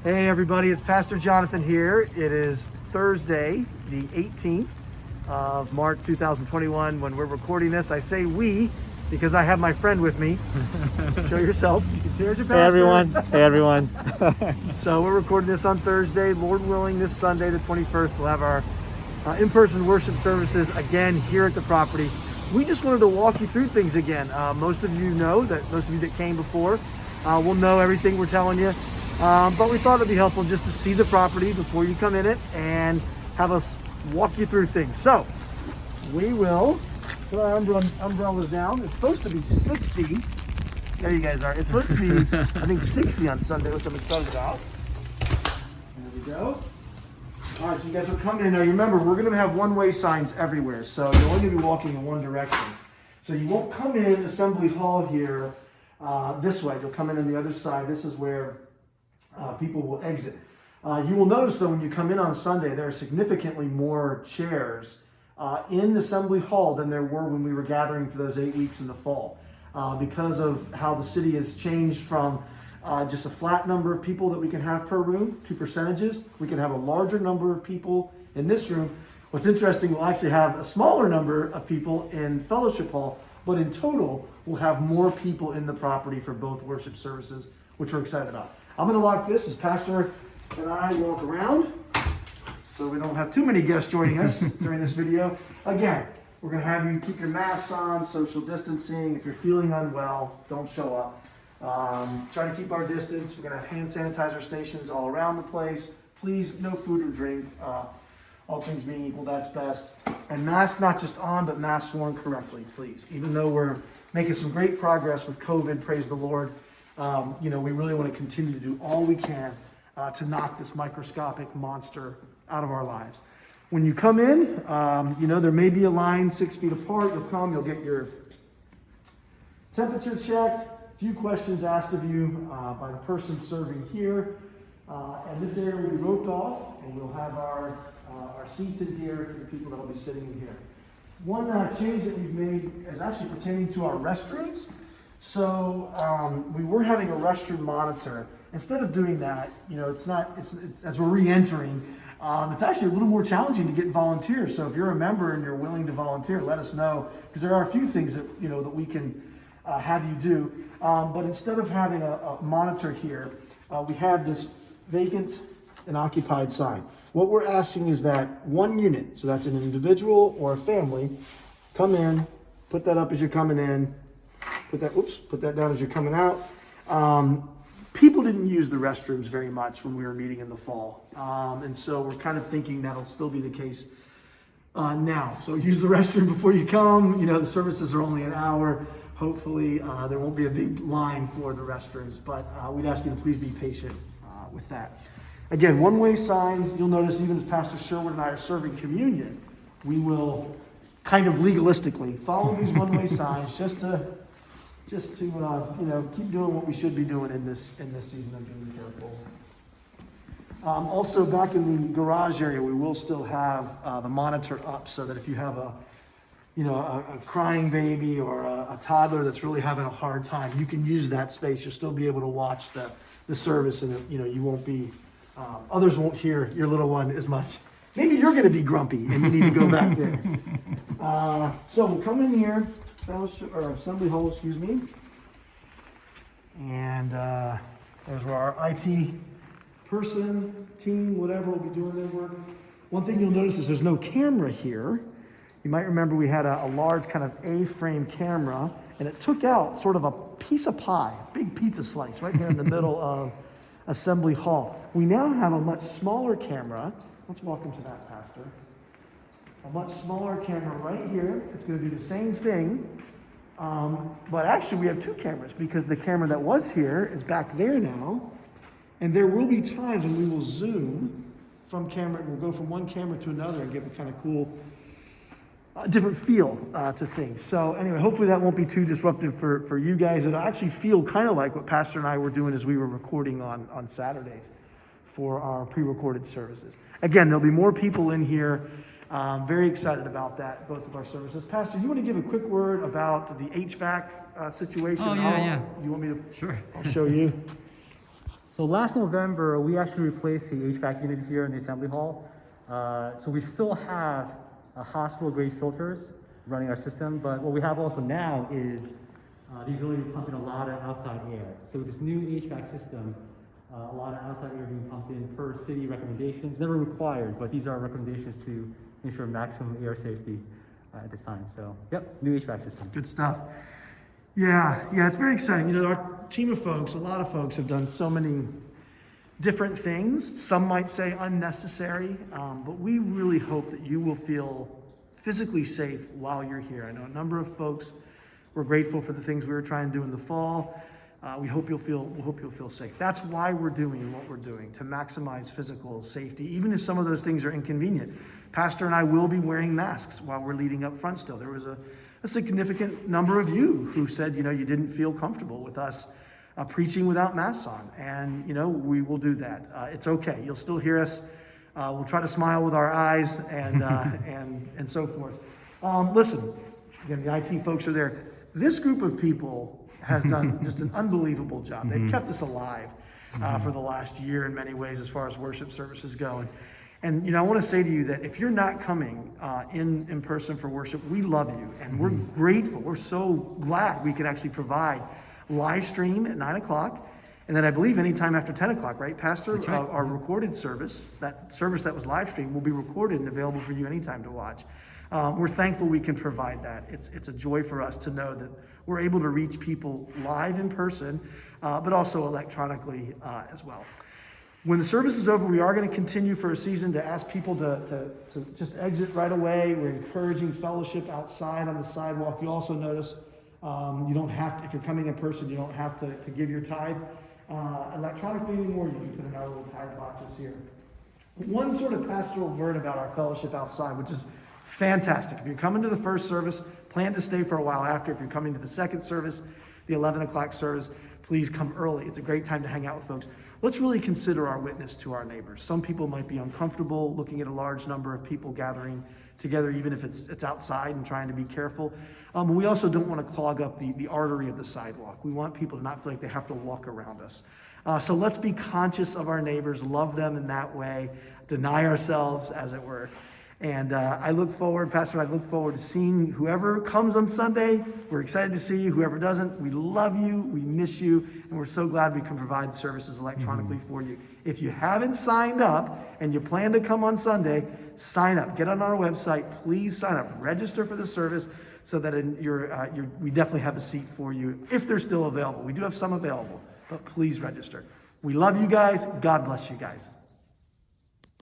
Hey everybody, it's Pastor Jonathan here. It is Thursday, the 18th of March 2021 when we're recording this. I say we because I have my friend with me. Show yourself. There's your pastor. Hey everyone. Hey everyone. So we're recording this on Thursday. Lord willing, this Sunday, the 21st, we'll have our in-person worship services again here at the property. We just wanted to walk you through things again. Most of you know that, most of you that came before will know everything we're telling you. But we thought it'd be helpful just to see the property before you come in it and have us walk you through things. So we will put our umbrellas down. It's supposed to be 60. There you guys are. It's supposed to be, I think, 60 on Sunday, which I'm excited about. There we go. All right, so you guys will come in. Now, you remember, we're going to have one-way signs everywhere, so you're only going to be walking in one direction. So you won't come in Assembly Hall here this way. You'll come in on the other side. This is where people will exit. You will notice, though, when you come in on Sunday, there are significantly more chairs in Assembly Hall than there were when we were gathering for those 8 weeks in the fall. Because of how the city has changed from just a flat number of people that we can have per room to percentages. We can have a larger number of people in this room. What's interesting, we'll actually have a smaller number of people in Fellowship Hall, but in total, we'll have more people in the property for both worship services, which we're excited about. I'm going to lock this as Pastor and I walk around so we don't have too many guests joining us during this video. Again, we're going to have you keep your masks on, social distancing. If you're feeling unwell, don't show up. Try to keep our distance. We're going to have hand sanitizer stations all around the place. Please, no food or drink. All things being equal, that's best. And masks not just on, but masks worn correctly, please. Even though we're making some great progress with COVID, praise the Lord, we really want to continue to do all we can to knock this microscopic monster out of our lives. When you come in, there may be a line 6 feet apart. You'll come, you'll get your temperature checked, a few questions asked of you by the person serving here. And this area will be roped off, and we'll have our seats in here for the people that will be sitting in here. One change that we've made is actually pertaining to our restrooms. So we were having a restroom monitor. Instead of doing that, it's as we're re-entering, it's actually a little more challenging to get volunteers. So if you're a member and you're willing to volunteer, let us know, because there are a few things that that we can have you do. But instead of having a monitor here, we have this vacant and occupied sign. What we're asking is that one unit, so that's an individual or a family, come in, put that up as you're coming in, put that down as you're coming out. People didn't use the restrooms very much when we were meeting in the fall. And so we're kind of thinking that'll still be the case now. So use the restroom before you come. The services are only an hour. Hopefully there won't be a big line for the restrooms, but we'd ask you to please be patient with that. Again, one-way signs. You'll notice even as Pastor Sherwood and I are serving communion, we will kind of legalistically follow these one-way signs just to keep doing what we should be doing in this season of being careful. Also, back in the garage area, we will still have the monitor up so that if you have a crying baby or a toddler that's really having a hard time, you can use that space. You'll still be able to watch the service, and you won't be. Others won't hear your little one as much. Maybe you're going to be grumpy and you need to go back there. So we'll come in here. Assembly Hall, and there's where our IT person, team, whatever will be doing their work. One thing you'll notice is there's no camera here. You might remember we had a large kind of A-frame camera, and it took out sort of a piece of pie, a big pizza slice right here in the middle of Assembly Hall. We now have a much smaller camera. Let's walk into that, Pastor. A much smaller camera right here. It's going to do the same thing, but actually we have two cameras because the camera that was here is back there now, and there will be times when we will zoom from camera. We'll go from one camera to another and give a kind of cool, different feel to things. So anyway, hopefully that won't be too disruptive for you guys. It'll actually feel kind of like what Pastor and I were doing as we were recording on Saturdays for our pre-recorded services. Again, there'll be more people in here. Very excited about that, both of our services. Pastor, you want to give a quick word about the HVAC situation? Oh, yeah. You want me to? Sure. I'll show you. So last November, we actually replaced the HVAC unit here in the assembly hall. So we still have hospital-grade filters running our system, but what we have also now is the ability to pump in a lot of outside air. So with this new HVAC system, a lot of outside air being pumped in per city recommendations, never required, but these are recommendations to ensure maximum air safety at this time. So, yep, new HVAC system. Good stuff. Yeah, it's very exciting. You know, our team of folks, a lot of folks have done so many different things. Some might say unnecessary, but we really hope that you will feel physically safe while you're here. I know a number of folks were grateful for the things we were trying to do in the fall. We hope you'll feel safe. That's why we're doing what we're doing, to maximize physical safety, even if some of those things are inconvenient. Pastor and I will be wearing masks while we're leading up front still. There was a significant number of you who said, you know, you didn't feel comfortable with us preaching without masks on. And, you know, we will do that. It's okay. You'll still hear us. We'll try to smile with our eyes and, and so forth. Listen, again, the IT folks are there. This group of people has done just an unbelievable job. They've kept us alive for the last year in many ways as far as worship services go. And you know, I want to say to you that if you're not coming in person for worship, we love you and we're grateful. We're so glad we could actually provide live stream at 9 o'clock. And then I believe anytime after 10 o'clock, right, Pastor? That's right. Our recorded service, that service that was live streamed, will be recorded and available for you anytime to watch. We're thankful we can provide that. It's a joy for us to know that we're able to reach people live in person, but also electronically as well. When the service is over, we are going to continue for a season to ask people to just exit right away. We're encouraging fellowship outside on the sidewalk. You also notice you don't have to, if you're coming in person, you don't have to give your tithe electronically anymore. You can put in our little tithe boxes here. One sort of pastoral word about our fellowship outside, which is fantastic. If you're coming to the first service, plan to stay for a while after. If you're coming to the second service, the 11 o'clock service, please come early. It's a great time to hang out with folks. Let's really consider our witness to our neighbors. Some people might be uncomfortable looking at a large number of people gathering together, even if it's outside, and trying to be careful. We also don't want to clog up the artery of the sidewalk. We want people to not feel like they have to walk around us. So let's be conscious of our neighbors, love them in that way, deny ourselves, as it were. And I look forward, Pastor, to seeing whoever comes on Sunday. We're excited to see you. Whoever doesn't, we love you, we miss you, and we're so glad we can provide services electronically for you. If you haven't signed up and you plan to come on Sunday, sign up. Get on our website. Please sign up. Register for the service so that we definitely have a seat for you if they're still available. We do have some available, but please register. We love you guys. God bless you guys.